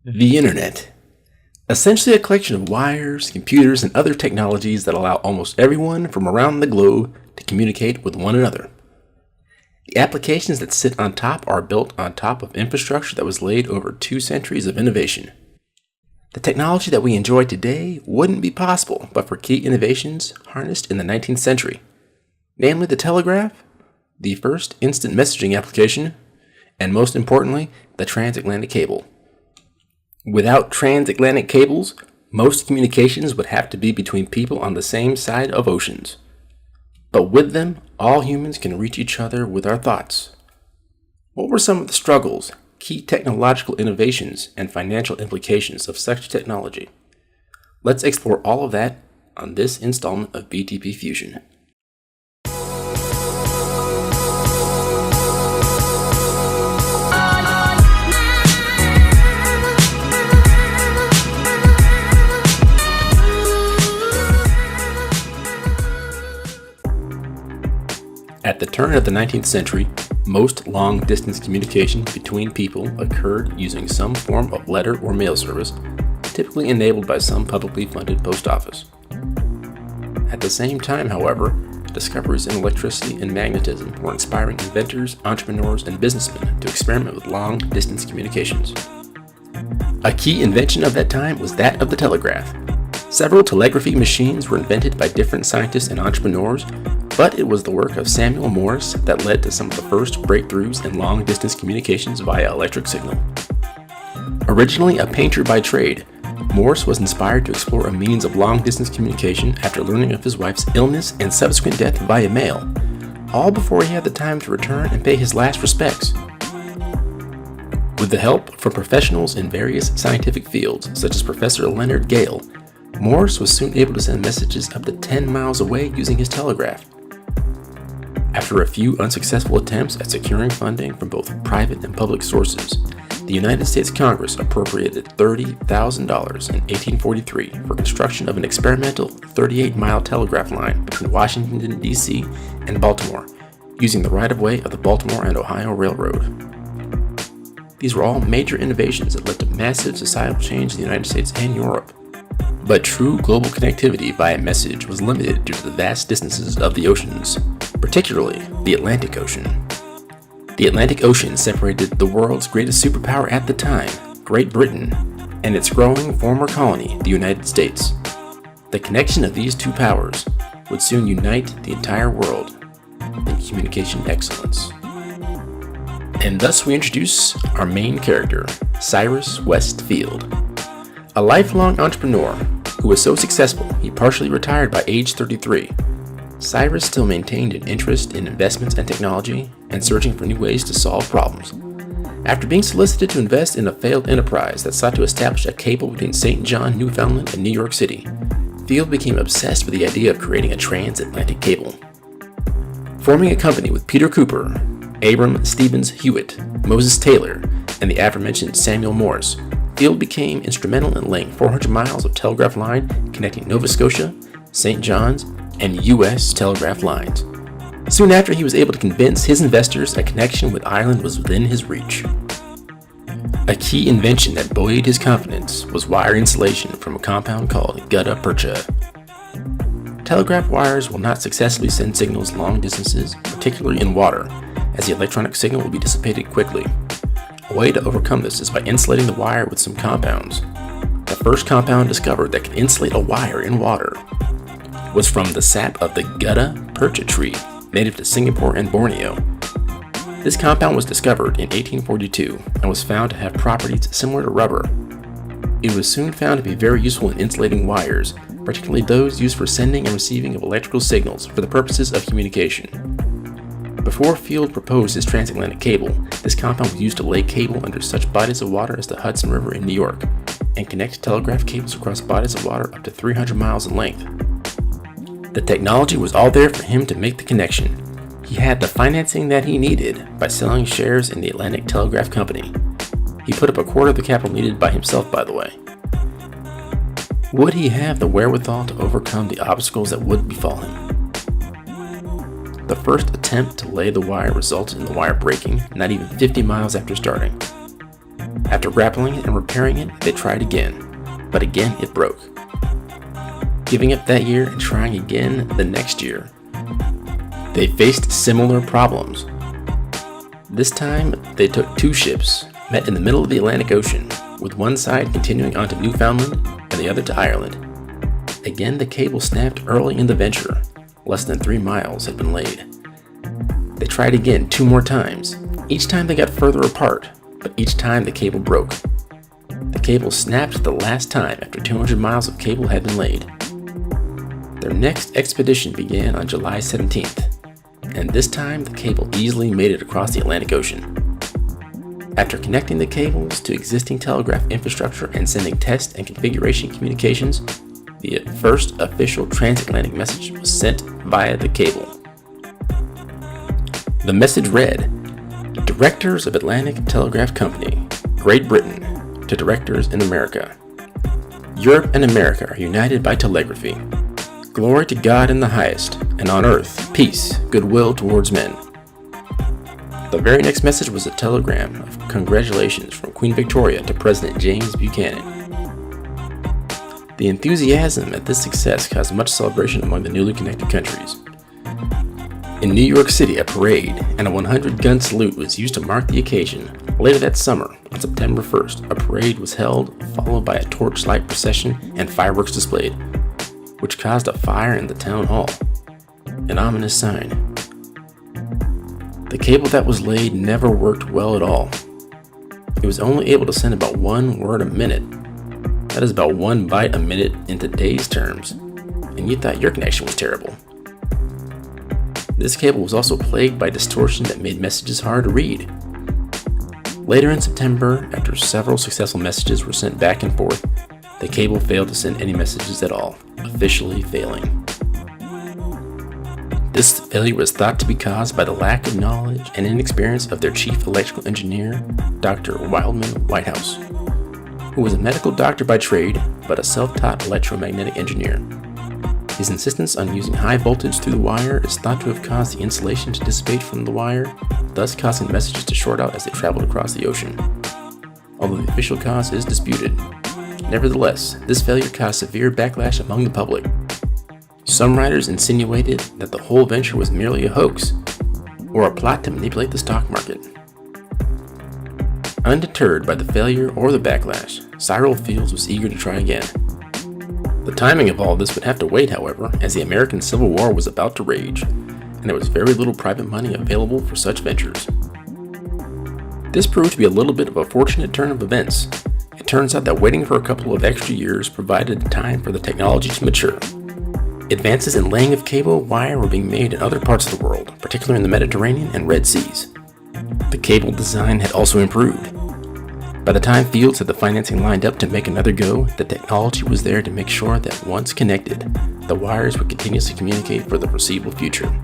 The Internet. Essentially a collection of wires, computers, and other technologies that allow almost everyone from around the globe to communicate with one another. The applications that sit on top are built on top of infrastructure that was laid over 2 centuries of innovation. The technology that we enjoy today wouldn't be possible but for key innovations harnessed in the 19th century, namely the telegraph, the first instant messaging application, and most importantly, the transatlantic cable. Without transatlantic cables, most communications would have to be between people on the same side of oceans. But with them, all humans can reach each other with our thoughts. What were some of the struggles, key technological innovations, and financial implications of such technology? Let's explore all of that on this installment of BTP Fusion. At the turn of the 19th century, most long-distance communication between people occurred using some form of letter or mail service, typically enabled by some publicly funded post office. At the same time, however, discoveries in electricity and magnetism were inspiring inventors, entrepreneurs, and businessmen to experiment with long-distance communications. A key invention of that time was that of the telegraph. Several telegraphy machines were invented by different scientists and entrepreneurs, but it was the work of Samuel Morse that led to some of the first breakthroughs in long-distance communications via electric signal. Originally a painter by trade, Morse was inspired to explore a means of long-distance communication after learning of his wife's illness and subsequent death via mail, all before he had the time to return and pay his last respects. With the help from professionals in various scientific fields, such as Professor Leonard Gale, Morse was soon able to send messages up to 10 miles away using his telegraph. After a few unsuccessful attempts at securing funding from both private and public sources, the United States Congress appropriated $30,000 in 1843 for construction of an experimental 38-mile telegraph line between Washington, D.C. and Baltimore, using the right-of-way of the Baltimore and Ohio Railroad. These were all major innovations that led to massive societal change in the United States and Europe. But true global connectivity via message was limited due to the vast distances of the oceans, particularly the Atlantic Ocean. The Atlantic Ocean separated the world's greatest superpower at the time, Great Britain, and its growing former colony, the United States. The connection of these two powers would soon unite the entire world in communication excellence. And thus we introduce our main character, Syrus Westfield. A lifelong entrepreneur who was so successful he partially retired by age 33, Syrus still maintained an interest in investments and technology and searching for new ways to solve problems. After being solicited to invest in a failed enterprise that sought to establish a cable between St. John, Newfoundland and New York City, Field became obsessed with the idea of creating a transatlantic cable. Forming a company with Peter Cooper, Abram Stevens Hewitt, Moses Taylor, and the aforementioned Samuel Morse, Field became instrumental in laying 400 miles of telegraph line connecting Nova Scotia, St. John's, and U.S. telegraph lines. Soon after, he was able to convince his investors a connection with Ireland was within his reach. A key invention that buoyed his confidence was wire insulation from a compound called gutta percha. Telegraph wires will not successfully send signals long distances, particularly in water, as the electronic signal will be dissipated quickly. A way to overcome this is by insulating the wire with some compounds. The first compound discovered that could insulate a wire in water was from the sap of the gutta percha tree, native to Singapore and Borneo. This compound was discovered in 1842 and was found to have properties similar to rubber. It was soon found to be very useful in insulating wires, particularly those used for sending and receiving of electrical signals for the purposes of communication. Before Field proposed his transatlantic cable, this compound was used to lay cable under such bodies of water as the Hudson River in New York, and connect telegraph cables across bodies of water up to 300 miles in length. The technology was all there for him to make the connection. He had the financing that he needed by selling shares in the Atlantic Telegraph Company. He put up a quarter of the capital needed by himself, by the way. Would he have the wherewithal to overcome the obstacles that would befall him? The first attempt to lay the wire resulted in the wire breaking not even 50 miles after starting. After grappling and repairing it, they tried again, but again it broke. Giving up that year and trying again the next year, they faced similar problems. This time, they took two ships, met in the middle of the Atlantic Ocean, with one side continuing on to Newfoundland and the other to Ireland. Again, the cable snapped early in the venture. Less than 3 miles had been laid. They tried again 2 more times. Each time they got further apart, but each time the cable broke. The cable snapped the last time after 200 miles of cable had been laid. Their next expedition began on July 17th, and this time the cable easily made it across the Atlantic Ocean. After connecting the cables to existing telegraph infrastructure and sending test and configuration communications, the first official transatlantic message was sent via the cable. The message read, "Directors of Atlantic Telegraph Company, Great Britain, to directors in America. Europe and America are united by telegraphy. Glory to God in the highest, and on earth, peace, goodwill towards men." The very next message was a telegram of congratulations from Queen Victoria to President James Buchanan. The enthusiasm at this success caused much celebration among the newly connected countries. In New York City, a parade and a 100-gun salute was used to mark the occasion. Later that summer, on September 1st, a parade was held, followed by a torchlight procession and fireworks displayed, which caused a fire in the town hall, an ominous sign. The cable that was laid never worked well at all. It was only able to send about 1 word a minute. That is about 1 byte a minute in today's terms, and you thought your connection was terrible. This cable was also plagued by distortion that made messages hard to read. Later in September, after several successful messages were sent back and forth, the cable failed to send any messages at all, officially failing. This failure was thought to be caused by the lack of knowledge and inexperience of their chief electrical engineer, Dr. Wildman Whitehouse, who was a medical doctor by trade, but a self-taught electromagnetic engineer. His insistence on using high voltage through the wire is thought to have caused the insulation to dissipate from the wire, thus causing messages to short out as they traveled across the ocean. Although the official cause is disputed. Nevertheless, this failure caused severe backlash among the public. Some writers insinuated that the whole venture was merely a hoax, or a plot to manipulate the stock market. Undeterred by the failure or the backlash, Syrus Westfield was eager to try again. The timing of all this would have to wait, however, as the American Civil War was about to rage, and there was very little private money available for such ventures. This proved to be a little bit of a fortunate turn of events. It turns out that waiting for a couple of extra years provided time for the technology to mature. Advances in laying of cable wire were being made in other parts of the world, particularly in the Mediterranean and Red Seas. The cable design had also improved. By the time Fields had the financing lined up to make another go, the technology was there to make sure that once connected, the wires would continuously communicate for the foreseeable future.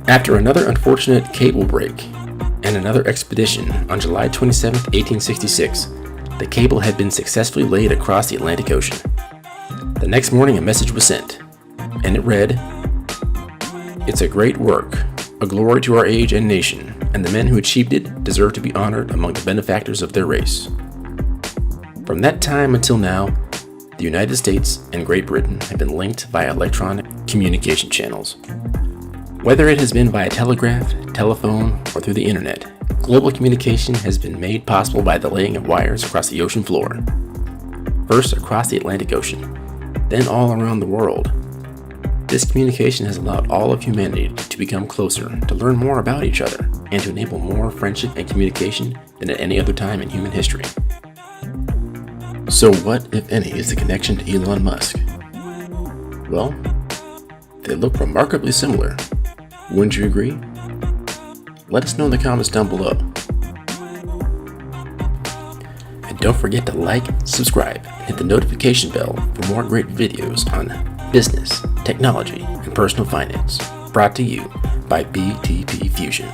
After another unfortunate cable break and another expedition on July 27, 1866, the cable had been successfully laid across the Atlantic Ocean. The next morning a message was sent, and it read, "It's a great work, a glory to our age and nation, and the men who achieved it deserve to be honored among the benefactors of their race." From that time until now, the United States and Great Britain have been linked via electronic communication channels. Whether it has been via telegraph, telephone, or through the internet, global communication has been made possible by the laying of wires across the ocean floor. First across the Atlantic Ocean, then all around the world. This communication has allowed all of humanity to become closer, to learn more about each other, and to enable more friendship and communication than at any other time in human history. So what, if any, is the connection to Elon Musk? Well, they look remarkably similar. Wouldn't you agree? Let us know in the comments down below. And don't forget to like, subscribe, and hit the notification bell for more great videos on business, technology, and personal finance, brought to you by BTP Fusion.